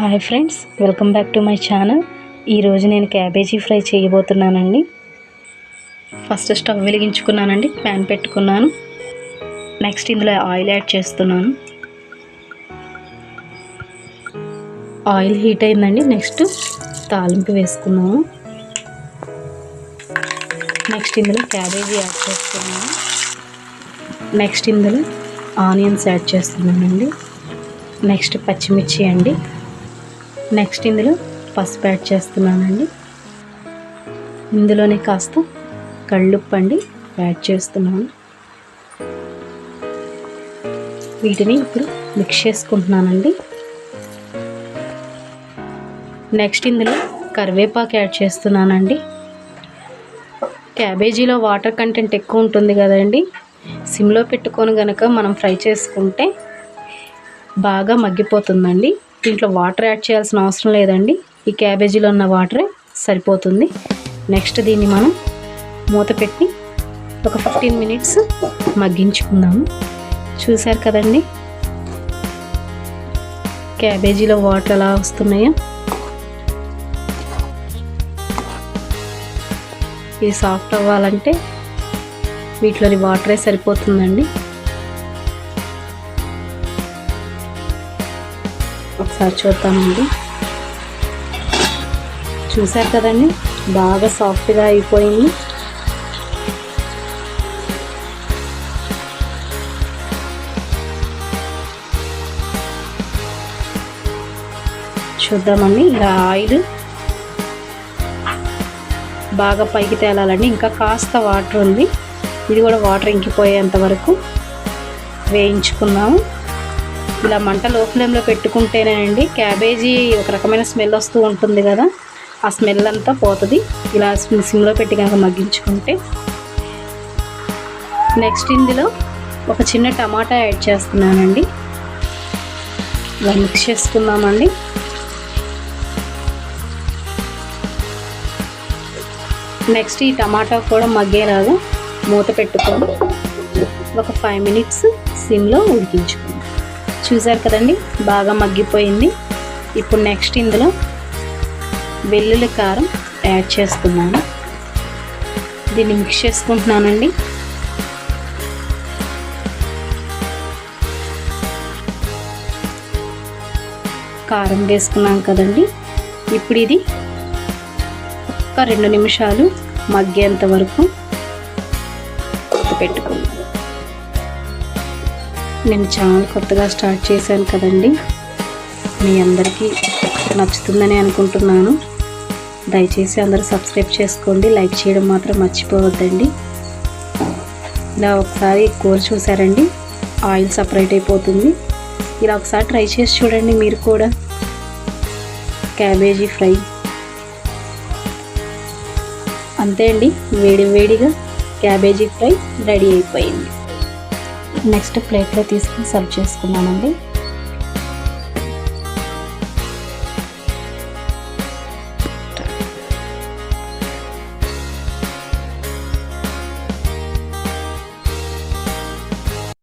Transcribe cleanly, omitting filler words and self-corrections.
Hi friends, welcome back to my channel. ఈరోజు నేను cabbage fry చేయబోతున్నానండి. ఫస్ట్ స్టవ్ వెలిగించుకున్నానండి, ప్యాన్ పెట్టుకున్నాను. నెక్స్ట్ ఇందులో ఆయిల్ యాడ్ చేస్తున్నాను. ఆయిల్ హీట్ అయిందండి. నెక్స్ట్ తాలింపు వేసుకున్నాము. నెక్స్ట్ ఇందులో క్యాబేజీ యాడ్ చేస్తున్నాను. నెక్స్ట్ ఇందులో ఆనియన్స్ యాడ్ చేస్తున్నానండి. నెక్స్ట్ పచ్చిమిర్చి అండి. నెక్స్ట్ ఇందులో పసుపు యాడ్ చేస్తున్నానండి. ఇందులోనే కాస్త కళ్ళుప్పు అండి యాడ్ చేస్తున్నాను. వీటిని ఇప్పుడు మిక్స్ చేసుకుంటున్నానండి. నెక్స్ట్ ఇందులో కరివేపాకు యాడ్ చేస్తున్నానండి. క్యాబేజీలో వాటర్ కంటెంట్ ఎక్కువ ఉంటుంది కదండి. సిమ్లో పెట్టుకొని కనుక మనం ఫ్రై చేసుకుంటే బాగా మగ్గిపోతుందండి. దీంట్లో వాటర్ యాడ్ చేయాల్సిన అవసరం లేదండి. ఈ క్యాబేజీలో ఉన్న వాటరే సరిపోతుంది. నెక్స్ట్ దీన్ని మనం మూత పెట్టి ఒక 15 మినిట్స్ మగ్గించుకుందాము. చూసారు కదండి క్యాబేజీలో వాటర్ ఎలా వస్తున్నాయో. ఇది సాఫ్ట్ అవ్వాలంటే వీటిలోని వాటరే సరిపోతుందండి. ఒకసారి చూద్దామండి. చూసారు కదండి బాగా సాఫ్ట్గా అయిపోయింది. చూద్దామండి. ఇలా ఆయిల్ బాగా పైకి తేలాలండి. ఇంకా కాస్త వాటర్ ఉంది. ఇది కూడా వాటర్ ఇంకిపోయేంత వరకు వేయించుకున్నాము. ఇలా మంట లో ఫ్లేమ్లో పెట్టుకుంటేనేనండి క్యాబేజీ ఒక రకమైన స్మెల్ వస్తూ ఉంటుంది కదా, ఆ స్మెల్ అంతా పోతుంది. ఇలా సిమ్లో పెట్టి కనుక మగ్గించుకుంటే. నెక్స్ట్ ఇందులో ఒక చిన్న టమాటా యాడ్ చేస్తున్నానండి. ఇలా మిక్స్ చేసుకుందామండి. నెక్స్ట్ ఈ టమాటా కూడా మగ్గేలాగా మూత పెట్టుకొని ఒక 5 మినిట్స్ సిమ్లో ఉడికించుకుందాం. చూసారు కదండి బాగా మగ్గిపోయింది. ఇప్పుడు నెక్స్ట్ ఇందులో వెల్లుల్లి కారం యాడ్ చేస్తున్నాను. దీన్ని మిక్స్ చేసుకుంటున్నానండి. కారం వేసుకున్నాం కదండి. ఇప్పుడు ఇది ఒక 2 నిమిషాలు మగ్గేంత వరకు పెట్టుకుందాం. నేను ఛానల్ కొత్తగా స్టార్ట్ చేశాను కదండి, మీ అందరికీ నచ్చుతుందని అనుకుంటున్నాను. దయచేసి అందరూ సబ్స్క్రైబ్ చేసుకోండి, లైక్ చేయడం మాత్రం మర్చిపోవద్దండి. ఇలా ఒకసారి కూర చూసారండి ఆయిల్ సపరేట్ అయిపోతుంది. ఇలా ఒకసారి ట్రై చేసి చూడండి మీరు కూడా. క్యాబేజీ ఫ్రై అంతే అండి. వేడిగా క్యాబేజీ ఫ్రై రెడీ అయిపోయింది. నెక్స్ట్ ప్లేట్లో తీసుకుని సర్వ్ చేసుకున్నామండి.